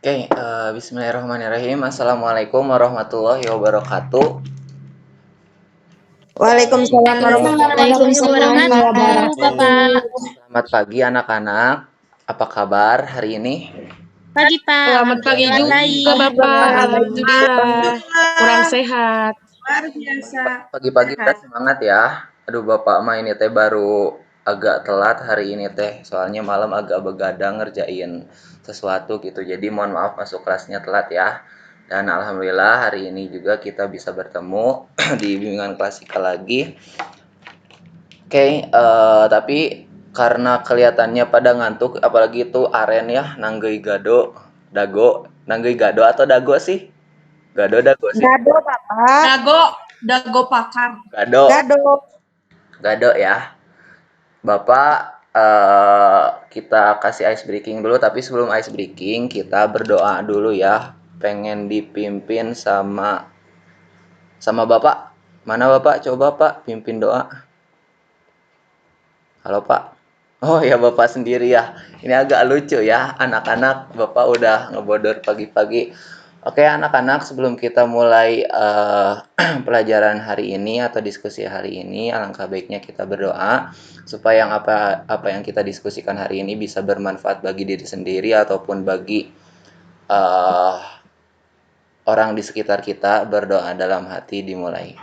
Bismillahirrahmanirrahim. Assalamualaikum warahmatullahi wabarakatuh. Waalaikumsalam warahmatullahi Waalaikumsalam wabarakatuh. Bapak. Selamat pagi anak-anak. Apa kabar hari ini? Pagi Pak. Selamat pagi Alhamdulillah juga baik. Bapak. Alhamdulillah. Kurang sehat. Luar biasa. Pagi-pagi udah semangat ya. Aduh Bapak mah ini teh baru agak telat hari ini teh. Soalnya malam agak begadang ngerjain sesuatu gitu. Jadi mohon maaf masuk kelasnya telat ya. Dan alhamdulillah hari ini juga kita bisa bertemu di bimbingan klasikal lagi. Tapi karena kelihatannya pada ngantuk, apalagi itu Aren ya, nanggeuy gado, dago, nanggeuy gado atau dago sih? Gado dago sih? Gado, Bapak. Dago pakar. Gado. Gado. Gado ya. Bapak, kita kasih ice breaking dulu, tapi sebelum ice breaking kita berdoa dulu ya. Pengen dipimpin sama Bapak. Mana Bapak? Coba Pak pimpin doa. Halo Pak. Oh ya Bapak sendiri ya. Ini agak lucu ya, anak-anak Bapak udah ngebodor pagi-pagi. Oke anak-anak, sebelum kita mulai pelajaran hari ini atau diskusi hari ini, alangkah baiknya kita berdoa supaya apa yang kita diskusikan hari ini bisa bermanfaat bagi diri sendiri ataupun bagi orang di sekitar kita. Berdoa dalam hati dimulai.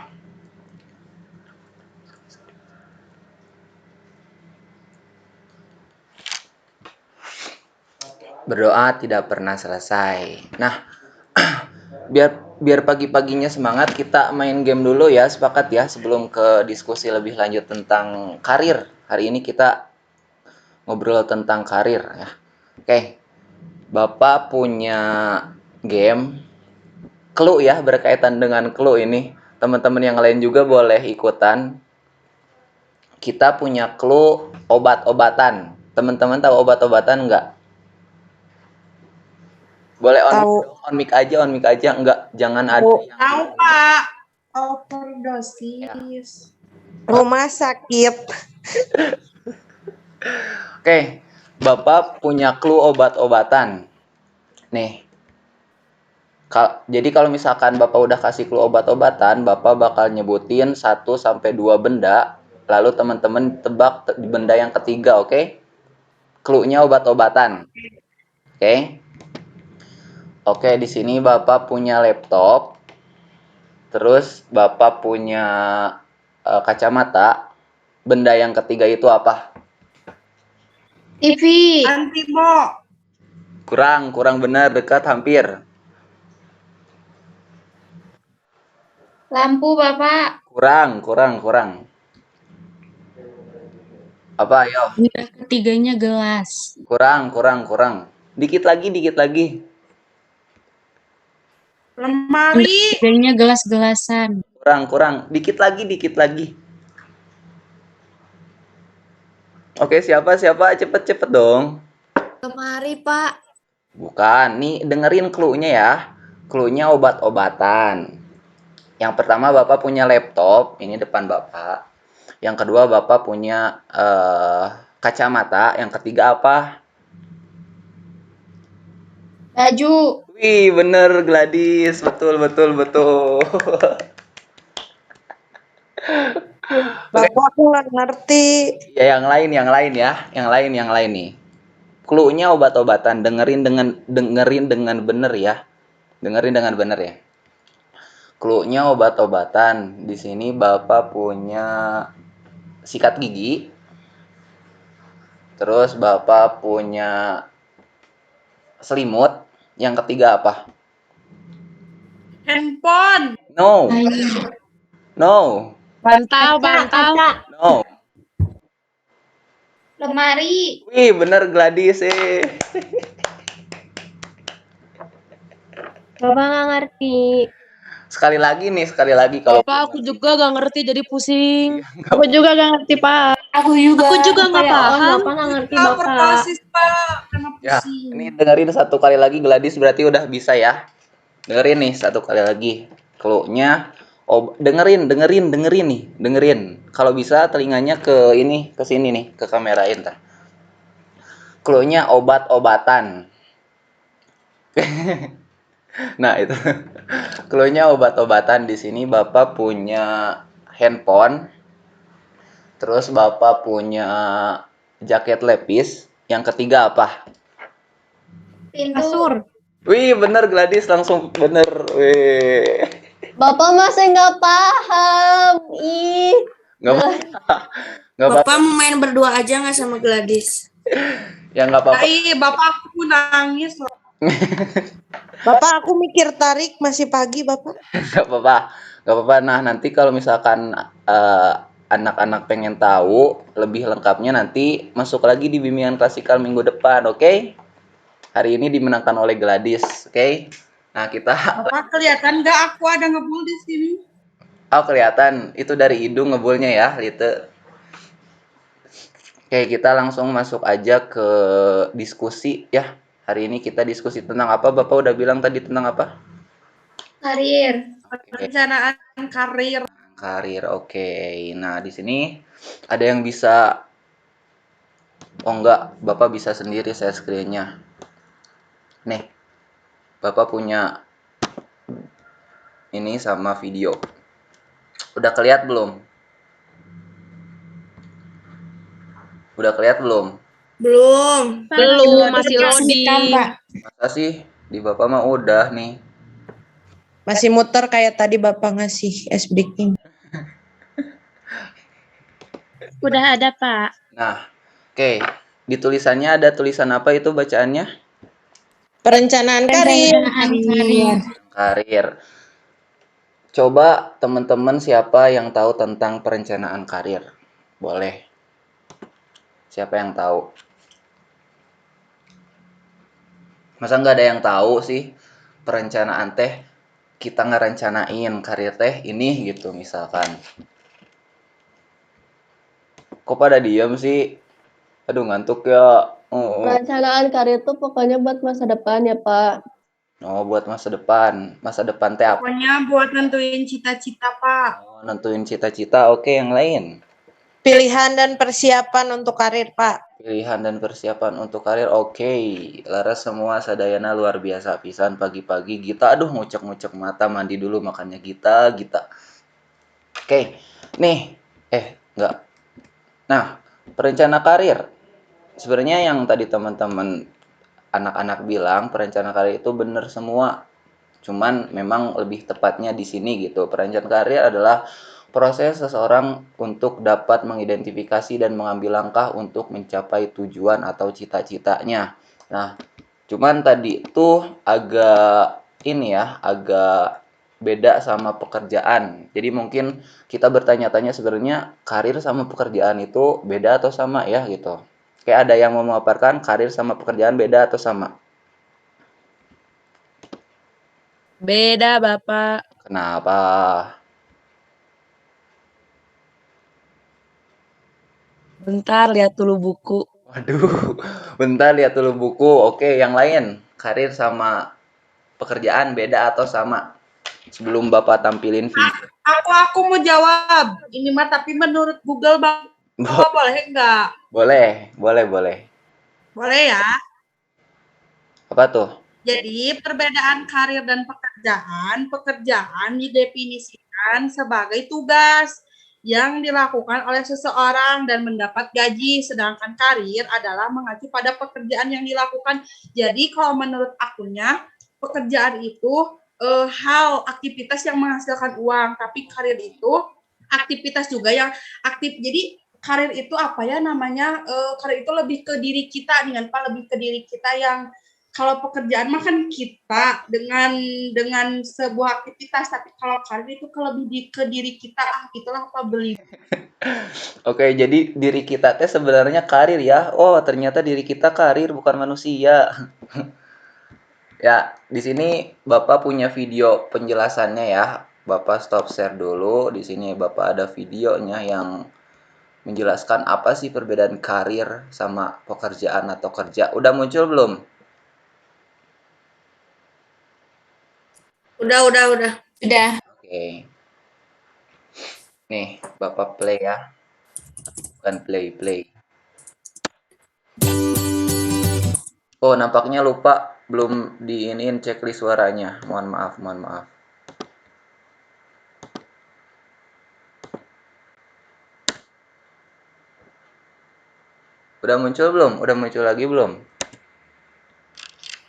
Berdoa tidak pernah selesai. Nah, biar pagi-paginya semangat, kita main game dulu ya, sepakat ya, sebelum ke diskusi lebih lanjut tentang karir. Hari ini kita ngobrol tentang karir ya. Oke. Bapak punya game clue ya, berkaitan dengan clue ini. Teman-teman yang lain juga boleh ikutan. Kita punya clue obat-obatan. Teman-teman tahu obat-obatan nggak? Boleh on mic aja, enggak, jangan ada yang Tahu Pak, overdosis. Rumah sakit. Oke, Bapak punya clue obat-obatan. Nih. Jadi kalau misalkan Bapak udah kasih clue obat-obatan, Bapak bakal nyebutin 1 sampai 2 benda, lalu teman-teman tebak benda yang ketiga, oke? Clue-nya obat-obatan. Oke? Oke, di sini Bapak punya laptop. Terus Bapak punya kacamata. Benda yang ketiga itu apa? TV. Antimo. Kurang benar, dekat, hampir. Lampu Bapak. Kurang. Apa, ayo? Benda ketiganya gelas. Kurang. Dikit lagi. Lemari. Ketiganya gelas-gelasan. Kurang. Dikit lagi. Oke, siapa? Cepet dong. Lemari, Pak. Bukan, nih dengerin clue-nya ya. Clue-nya obat-obatan. Yang pertama Bapak punya laptop, ini depan Bapak. Yang kedua Bapak punya kacamata. Yang ketiga apa? Baju. Wih, bener Gladys. Betul. Bapak aku nggak ngerti. Ya, yang lain ya. Yang lain nih. Clue-nya obat-obatan. Dengerin dengan bener ya. Clue-nya obat-obatan. Di sini Bapak punya sikat gigi. Terus Bapak punya selimut. Yang ketiga apa? Handphone. No. Bantal. No. Lemari. Wih, bener Gladys. Bapak nggak ngerti. Sekali lagi kalau Bapak aku juga gak ngerti jadi pusing. Aku juga nggak ngerti Pak. Aku juga nggak paham. Bapak nggak ngerti Bapak. Overdosis Pak. Karena ya, pusing. ini dengerin satu kali lagi Gladys, berarti udah bisa ya. Dengerin nih satu kali lagi. Clue-nya dengerin nih. Kalau bisa telinganya ke sini nih, ke kamera entar. Clue-nya obat-obatan. Nah, itu clue-nya obat-obatan. Di sini Bapak punya handphone, terus Bapak punya jaket lepis. Yang ketiga apa? Kasur. Wih, bener Gladys, langsung bener. Wih. Bapak masih nggak paham. Ih. Nggak apa, nggak apa, Bapak mau main berdua aja nggak sama Gladys? ya nggak apa-apa. Bapak aku nangis loh. Bapak, aku mikir tarik masih pagi, Bapak. Nggak apa-apa, nggak apa-apa. Nah, nanti kalau misalkan anak-anak pengen tahu lebih lengkapnya, nanti masuk lagi di bimbingan klasikal minggu depan, oke? Hari ini dimenangkan oleh Gladys, oke? Nah, kita Bapak kelihatan nggak aku ada ngebul di sini? oh kelihatan itu dari hidung ngebulnya ya, Lite. Oke, kita langsung masuk aja ke diskusi ya. Hari ini kita diskusi tentang apa? Bapak udah bilang tadi tentang apa? Karir. Perencanaan karir. Karir, oke. Nah, di sini ada yang bisa. Oh enggak, Bapak bisa sendiri share screen-nya. Nih, Bapak punya ini sama video. Udah kelihatan belum? Udah kelihatan belum? Belum. Belum, masih loading. Masa sih? Di Bapak mah udah nih. Masih muter kayak tadi Bapak ngasih es breaking. Udah ada, Pak. Nah, oke. Di tulisannya ada tulisan apa itu bacaannya? Perencanaan karir. Karir. Coba teman-teman siapa yang tahu tentang perencanaan karir? Boleh. Siapa yang tahu? Masa nggak ada yang tahu sih perencanaan teh? Kita ngerencanain karir teh ini gitu misalkan. Kok pada diam sih? Aduh ngantuk ya. Perencanaan karir itu pokoknya buat masa depan ya, Pak. Oh, buat masa depan. Masa depan teh apa? Pokoknya buat nentuin cita-cita, Pak. Oh, nentuin cita-cita. Oke, yang lain. Pilihan dan persiapan untuk karir, Pak. Pilihan dan persiapan untuk karir. Oke. Laras semua sadayana luar biasa pisan pagi-pagi. Gita, aduh ngucek-ngucek mata, mandi dulu makannya Gita. Oke. Nih. Enggak. Nah, perencana karir. Sebenarnya yang tadi teman-teman anak-anak bilang perencana karir itu benar semua. Cuman memang lebih tepatnya di sini gitu. Perencanaan karir adalah proses seseorang untuk dapat mengidentifikasi dan mengambil langkah untuk mencapai tujuan atau cita-citanya. Nah, cuman tadi itu agak beda sama pekerjaan. Jadi mungkin kita bertanya-tanya sebenarnya karir sama pekerjaan itu beda atau sama ya gitu. Kayak ada yang mau memaparkan karir sama pekerjaan beda atau sama? Beda, Bapak. Kenapa? Bentar, lihat dulu buku. Waduh, bentar lihat dulu buku. Oke, yang lain. Karir sama pekerjaan beda atau sama? Sebelum Bapak tampilin video. Aku mau jawab. Ini mah tapi menurut Google Bapak boleh nggak? Boleh. Boleh ya. Apa tuh? Jadi perbedaan karir dan pekerjaan didefinisikan sebagai tugas yang dilakukan oleh seseorang dan mendapat gaji, sedangkan karir adalah mengacu pada pekerjaan yang dilakukan. Jadi kalau menurut akunya, pekerjaan itu hal aktivitas yang menghasilkan uang, tapi karir itu aktivitas juga yang aktif. Jadi karir itu apa ya namanya? Karir itu lebih ke diri kita, dengan lebih ke diri kita yang kalau pekerjaan mah kan kita dengan sebuah aktivitas, tapi kalau karir itu lebih ke diri kita, itulah apa beli. Oke, jadi diri kita teh sebenarnya karir ya. Oh, ternyata diri kita karir bukan manusia. Ya, di sini Bapak punya video penjelasannya ya. Bapak stop share dulu. Di sini Bapak ada videonya yang menjelaskan apa sih perbedaan karir sama pekerjaan atau kerja. Udah muncul belum? Udah. Oke. Nih, Bapak play ya. Bukan play. Oh, nampaknya lupa belum diiniin checklist suaranya. Mohon maaf, mohon maaf. Udah muncul belum? Udah muncul lagi belum?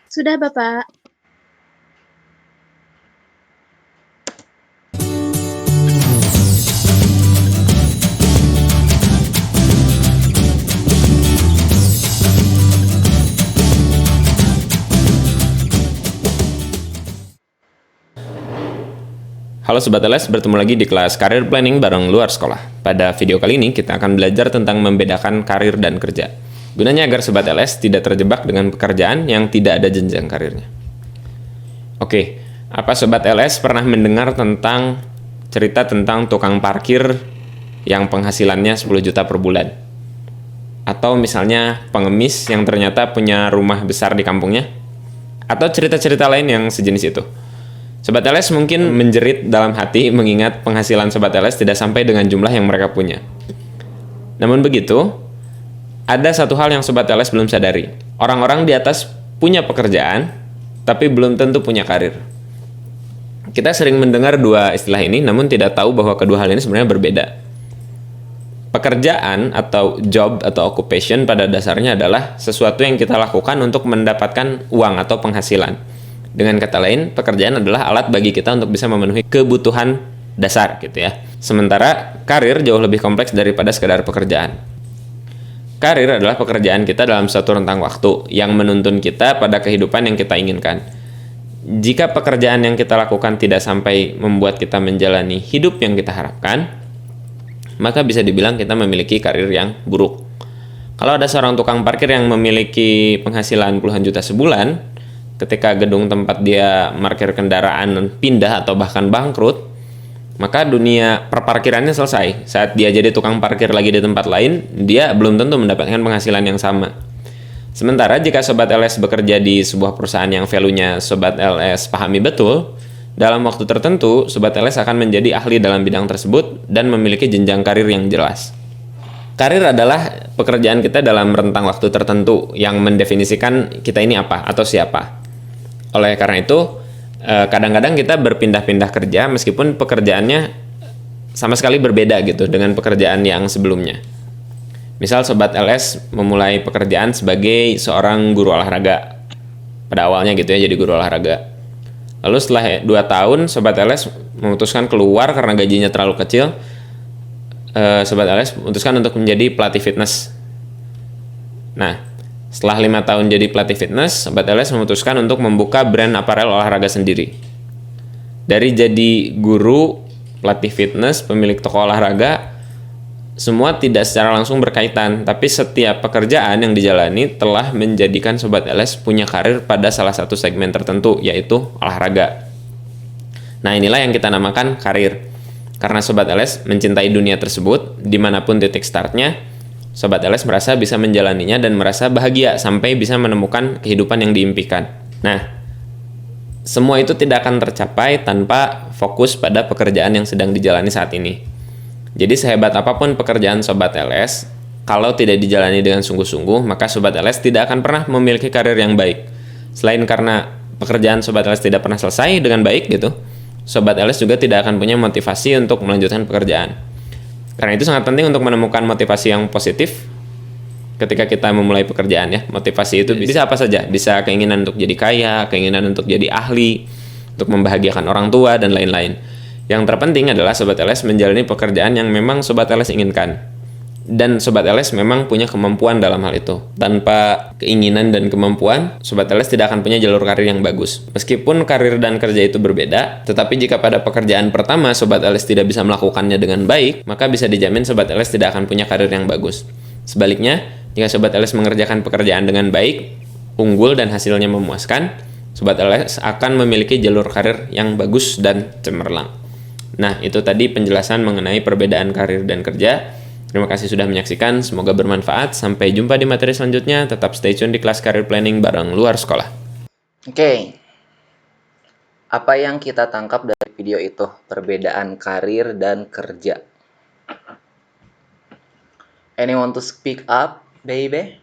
Sudah, Bapak. Halo Sobat LS, bertemu lagi di kelas Career Planning bareng luar sekolah. Pada video kali ini kita akan belajar tentang membedakan karir dan kerja. Gunanya agar Sobat LS tidak terjebak dengan pekerjaan yang tidak ada jenjang karirnya. Oke, apa Sobat LS pernah mendengar tentang cerita tentang tukang parkir yang penghasilannya 10 juta per bulan? Atau misalnya pengemis yang ternyata punya rumah besar di kampungnya? Atau cerita-cerita lain yang sejenis itu? Sobat LS mungkin menjerit dalam hati mengingat penghasilan Sobat LS tidak sampai dengan jumlah yang mereka punya. Namun begitu, ada satu hal yang Sobat LS belum sadari. Orang-orang di atas punya pekerjaan, tapi belum tentu punya karir. Kita sering mendengar dua istilah ini, namun tidak tahu bahwa kedua hal ini sebenarnya berbeda. Pekerjaan atau job atau occupation pada dasarnya adalah sesuatu yang kita lakukan untuk mendapatkan uang atau penghasilan. Dengan kata lain, pekerjaan adalah alat bagi kita untuk bisa memenuhi kebutuhan dasar gitu ya. Sementara karir jauh lebih kompleks daripada sekadar pekerjaan. Karir adalah pekerjaan kita dalam suatu rentang waktu yang menuntun kita pada kehidupan yang kita inginkan. Jika pekerjaan yang kita lakukan tidak sampai membuat kita menjalani hidup yang kita harapkan, maka bisa dibilang kita memiliki karir yang buruk. Kalau ada seorang tukang parkir yang memiliki penghasilan puluhan juta sebulan, ketika gedung tempat dia parkir kendaraan pindah atau bahkan bangkrut, maka dunia perparkirannya selesai. Saat dia jadi tukang parkir lagi di tempat lain, dia belum tentu mendapatkan penghasilan yang sama. Sementara jika Sobat LS bekerja di sebuah perusahaan yang value-nya Sobat LS pahami betul, dalam waktu tertentu, Sobat LS akan menjadi ahli dalam bidang tersebut dan memiliki jenjang karir yang jelas. Karir adalah pekerjaan kita dalam rentang waktu tertentu yang mendefinisikan kita ini apa atau siapa. Oleh karena itu, kadang-kadang kita berpindah-pindah kerja meskipun pekerjaannya sama sekali berbeda gitu dengan pekerjaan yang sebelumnya. Misal Sobat LS memulai pekerjaan sebagai seorang guru olahraga. Pada awalnya gitu ya, jadi guru olahraga. Lalu setelah 2 tahun, Sobat LS memutuskan keluar karena gajinya terlalu kecil. Sobat LS memutuskan untuk menjadi pelatih fitness. Nah, setelah 5 tahun jadi pelatih fitness, Sobat LS memutuskan untuk membuka brand aparel olahraga sendiri. Dari jadi guru, pelatih fitness, pemilik toko olahraga, semua tidak secara langsung berkaitan, tapi setiap pekerjaan yang dijalani telah menjadikan Sobat LS punya karir pada salah satu segmen tertentu, yaitu olahraga. Nah, inilah yang kita namakan karir. Karena Sobat LS mencintai dunia tersebut, dimanapun titik startnya, Sobat LS merasa bisa menjalaninya dan merasa bahagia sampai bisa menemukan kehidupan yang diimpikan. Nah, semua itu tidak akan tercapai tanpa fokus pada pekerjaan yang sedang dijalani saat ini. Jadi sehebat apapun pekerjaan Sobat LS, kalau tidak dijalani dengan sungguh-sungguh, maka Sobat LS tidak akan pernah memiliki karir yang baik. Selain karena pekerjaan Sobat LS tidak pernah selesai dengan baik gitu, Sobat LS juga tidak akan punya motivasi untuk melanjutkan pekerjaan. Karena itu sangat penting untuk menemukan motivasi yang positif ketika kita memulai pekerjaan ya. Motivasi itu bisa apa saja, bisa keinginan untuk jadi kaya, keinginan untuk jadi ahli, untuk membahagiakan orang tua, dan lain-lain. Yang terpenting adalah Sobat LS menjalani pekerjaan yang memang Sobat LS inginkan. Dan Sobat LS memang punya kemampuan dalam hal itu. Tanpa keinginan dan kemampuan, Sobat LS tidak akan punya jalur karir yang bagus. Meskipun karir dan kerja itu berbeda, tetapi jika pada pekerjaan pertama Sobat LS tidak bisa melakukannya dengan baik, maka bisa dijamin Sobat LS tidak akan punya karir yang bagus. Sebaliknya, jika Sobat LS mengerjakan pekerjaan dengan baik, unggul dan hasilnya memuaskan, Sobat LS akan memiliki jalur karir yang bagus dan cemerlang. Nah, itu tadi penjelasan mengenai perbedaan karir dan kerja. Terima kasih sudah menyaksikan, semoga bermanfaat. Sampai jumpa di materi selanjutnya. Tetap stay tune di kelas Career Planning bareng luar sekolah. Oke. Apa yang kita tangkap dari video itu? Perbedaan karir dan kerja. Anyone to speak up, baby?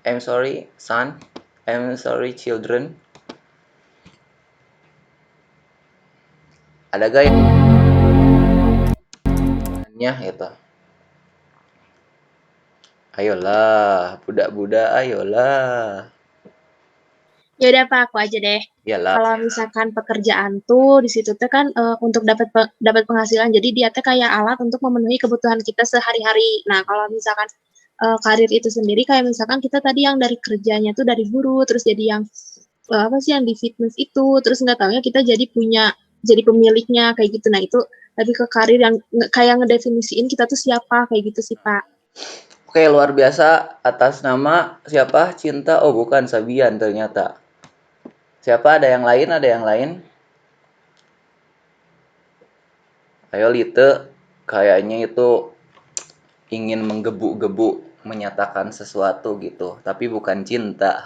I'm sorry, son. I'm sorry children. Ada gak yang gitu? Ayolah, budak-budak, ayolah. Ya udah Pak, aku aja deh. Iyalah. Kalau misalkan pekerjaan tuh di situ tuh kan untuk dapat penghasilan. Jadi dia tuh kayak alat untuk memenuhi kebutuhan kita sehari-hari. Nah, kalau misalkan karir itu sendiri kayak misalkan kita tadi yang dari kerjanya tuh dari guru, terus jadi yang apa sih yang di fitness itu, terus nggak taunya kita jadi pemiliknya kayak gitu. Nah, itu lebih ke karir yang kayak ngedefinisiin kita tuh siapa kayak gitu sih, Pak. Oke, luar biasa. Atas nama siapa? Cinta. Oh, bukan Sabian ternyata. Siapa? Ada yang lain? Ada yang lain? Ayo Lite, kayaknya itu ingin menggebu-gebu menyatakan sesuatu gitu, tapi bukan cinta.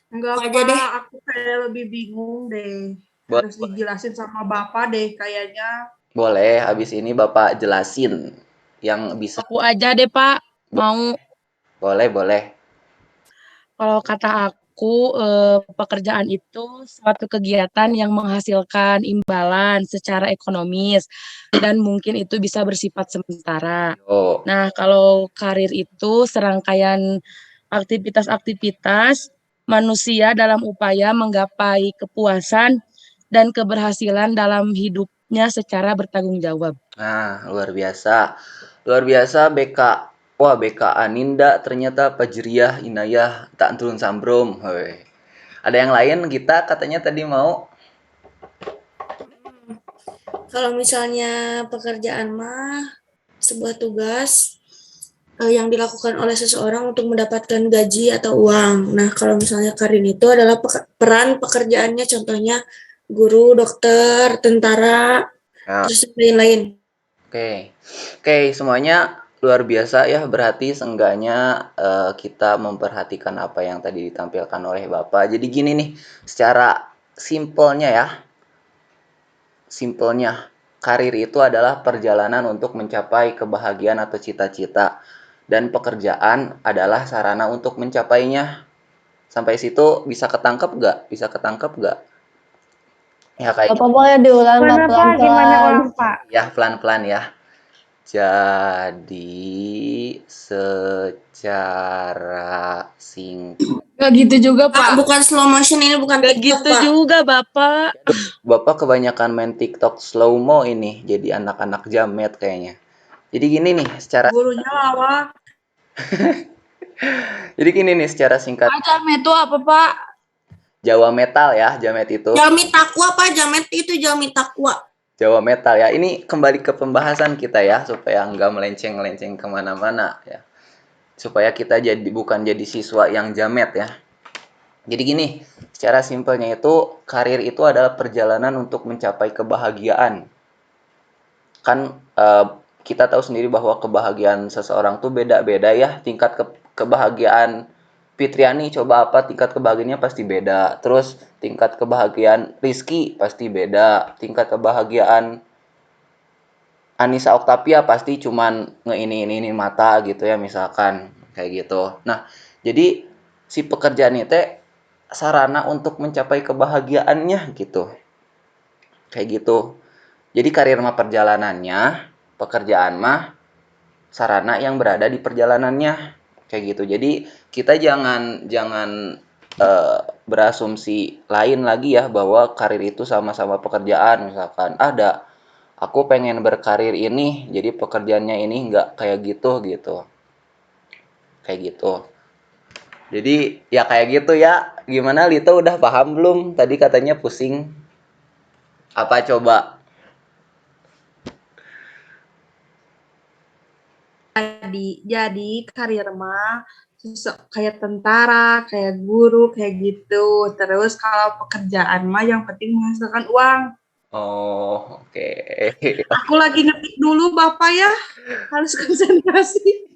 Enggak Aku aja deh. Pak, aku kayak lebih bingung deh. Boleh, Harus dijelasin sama Bapak deh kayaknya. boleh, habis ini Bapak jelasin yang bisa. Aku aja deh, Pak. Mau. Boleh, boleh. Kalau kata aku, pekerjaan itu suatu kegiatan yang menghasilkan imbalan secara ekonomis dan mungkin itu bisa bersifat sementara. Yo. Nah, kalau karir itu serangkaian aktivitas-aktivitas manusia dalam upaya menggapai kepuasan dan keberhasilan dalam hidupnya secara bertanggung jawab. Nah, luar biasa. Luar biasa BK. Wah, BK Aninda ternyata Fajriyah Inayah tak turun sambrom. Hoi. Ada yang lain kita katanya tadi mau. Kalau misalnya pekerjaan mah sebuah tugas yang dilakukan oleh seseorang untuk mendapatkan gaji atau uang. Nah, kalau misalnya karir itu adalah peran pekerjaannya, contohnya guru, dokter, tentara, Ya. terus lain-lain. Oke. Oke, semuanya luar biasa ya. Berarti seenggaknya kita memperhatikan apa yang tadi ditampilkan oleh Bapak. Jadi gini nih, secara simpelnya ya. Simpelnya, karir itu adalah perjalanan untuk mencapai kebahagiaan atau cita-cita. Dan pekerjaan adalah sarana untuk mencapainya. Sampai situ bisa ketangkep nggak? Bisa ketangkep nggak? Ya kayak Bapak boleh diulang Pak Gimana Pak? Gimana pelan-pelan. ulang Pak? ya pelan-pelan ya. Jadi secara singkat, Gak gitu juga, Pak, Pak. bukan slow motion, ini bukan Gak TikTok, gitu Pak. juga, Bapak. Bapak kebanyakan main TikTok slow mo ini, jadi anak-anak jamet kayaknya. Jadi gini nih, Gurunya lawak. secara singkat, Jamet itu apa, Pak? Jawa metal ya, jamet itu. Jalmi takwa, Pak. Jamet itu jalmi takwa. Jawa metal ya. Ini kembali ke pembahasan kita ya, supaya nggak melenceng-lenceng kemana-mana ya. Supaya kita bukan jadi siswa yang jamet ya. Jadi gini, secara simpelnya itu karir itu adalah perjalanan untuk mencapai kebahagiaan. Kan kita tahu sendiri bahwa kebahagiaan seseorang tuh beda-beda ya. Tingkat kebahagiaan Fitriani coba apa tingkat kebahagiaannya pasti beda. Terus tingkat kebahagiaan Rizky pasti beda. Tingkat kebahagiaan Anissa Octavia pasti cuman ini mata gitu ya misalkan kayak gitu. Nah, jadi si pekerjaan itu sarana untuk mencapai kebahagiaannya gitu. Kayak gitu. Jadi karir mah perjalanannya, pekerjaan mah sarana yang berada di perjalanannya. Kayak gitu. Jadi kita jangan berasumsi lain lagi ya bahwa karir itu sama-sama pekerjaan misalkan ada aku pengen berkarir ini jadi pekerjaannya ini nggak kayak gitu kayak gitu. Jadi ya kayak gitu ya. Gimana Lito udah paham belum? Tadi katanya pusing. Apa coba? Jadi karir mah kayak tentara, kayak guru, kayak gitu. Terus kalau pekerjaan mah yang penting menghasilkan uang. Oh, oke. Aku lagi ngetik dulu Bapak ya. Harus konsentrasi.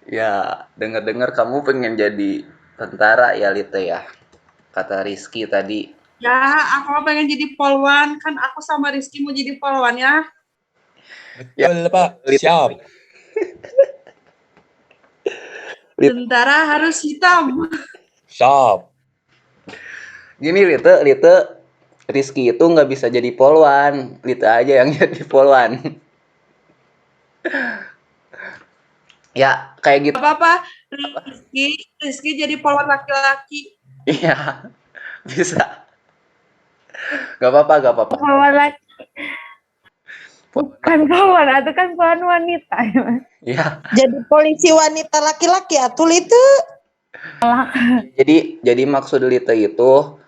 Ya, dengar-dengar kamu pengen jadi tentara ya Lito ya. Kata Rizky tadi. Ya, aku mah pengen jadi polwan. Kan aku sama Rizky mau jadi polwan ya. Betul, Pak. Siap. Tentara harus hitam. Stop. Gini Lite, Rizky itu nggak bisa jadi polwan. Lite aja yang jadi polwan. Ya, kayak gitu. Gak apa-apa, Rizky jadi polwan laki-laki. Iya, bisa. Gak apa-apa. Polwan laki. Bukan polwan, itu kan polwan wanita. Iya. Jadi polisi wanita laki-laki atul itu. Jadi maksud Lite itu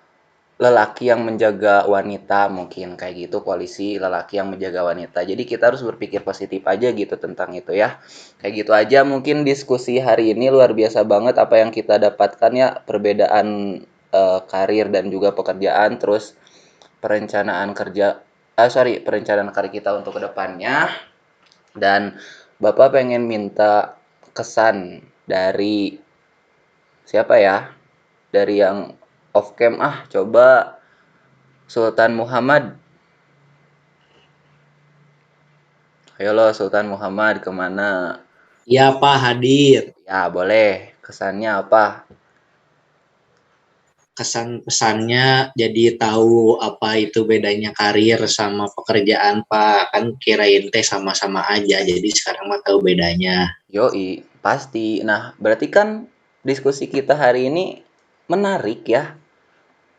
lelaki yang menjaga wanita, mungkin kayak gitu, polisi lelaki yang menjaga wanita. Jadi kita harus berpikir positif aja gitu tentang itu ya. Kayak gitu aja mungkin diskusi hari ini luar biasa banget apa yang kita dapatkan ya, perbedaan karir dan juga pekerjaan, terus perencanaan karir kita untuk kedepannya. Dan Bapak pengen minta kesan dari siapa ya? Dari yang off cam coba Sultan Muhammad. Ayo lo Sultan Muhammad, kemana? Ya Pak, hadir. Ya boleh, kesannya apa? Kesan pesannya jadi tahu apa itu bedanya karir sama pekerjaan Pak. Kan kirain teh sama-sama aja, jadi sekarang mah tahu bedanya. Yoi, pasti. Nah, berarti kan diskusi kita hari ini menarik ya,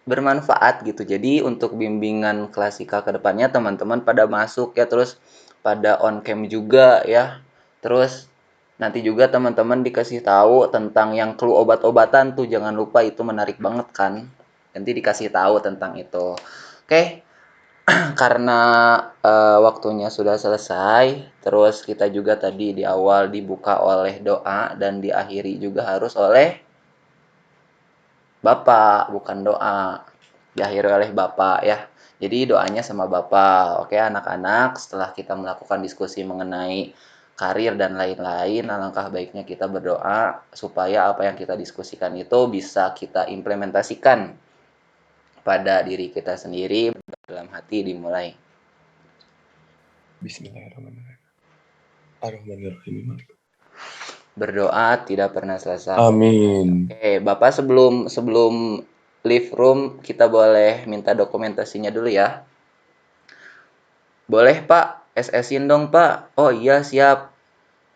bermanfaat gitu. Jadi untuk bimbingan klasika ke depannya teman-teman pada masuk ya, terus pada on cam juga ya. Terus nanti juga teman-teman dikasih tahu tentang yang clue obat-obatan tuh, jangan lupa, itu menarik banget kan. Nanti dikasih tahu tentang itu. Oke, karena waktunya sudah selesai, terus kita juga tadi di awal dibuka oleh doa dan diakhiri juga harus oleh Bapak, bukan doa. Diakhiri oleh Bapak ya. Jadi doanya sama Bapak. Oke anak-anak, setelah kita melakukan diskusi mengenai karir dan lain-lain, alangkah baiknya kita berdoa supaya apa yang kita diskusikan itu bisa kita implementasikan pada diri kita sendiri. Dalam hati dimulai. Bismillahirrahmanirrahim. Berdoa tidak pernah selesai. Amin. Oke, Bapak sebelum leave room kita boleh minta dokumentasinya dulu ya. Boleh Pak, SS-in dong Pak. Oh iya siap.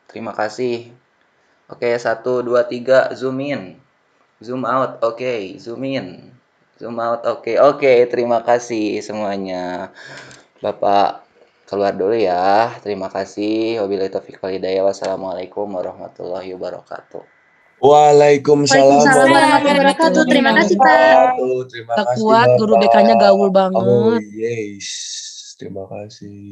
Terima kasih. Oke, 1, 2, 3, zoom in. Zoom out, oke. Zoom in. Zoom out, oke. Terima kasih semuanya. Bapak keluar dulu ya. Terima kasih. Wabillahi taufiq wal hidayah. Wassalamualaikum warahmatullahi wabarakatuh. Waalaikumsalam warahmatullahi wabarakatuh. Terima kasih, Pak. Terima Tak kasih kuat, guru Bapak. BK-nya gaul banget. Oh yes, terima kasih.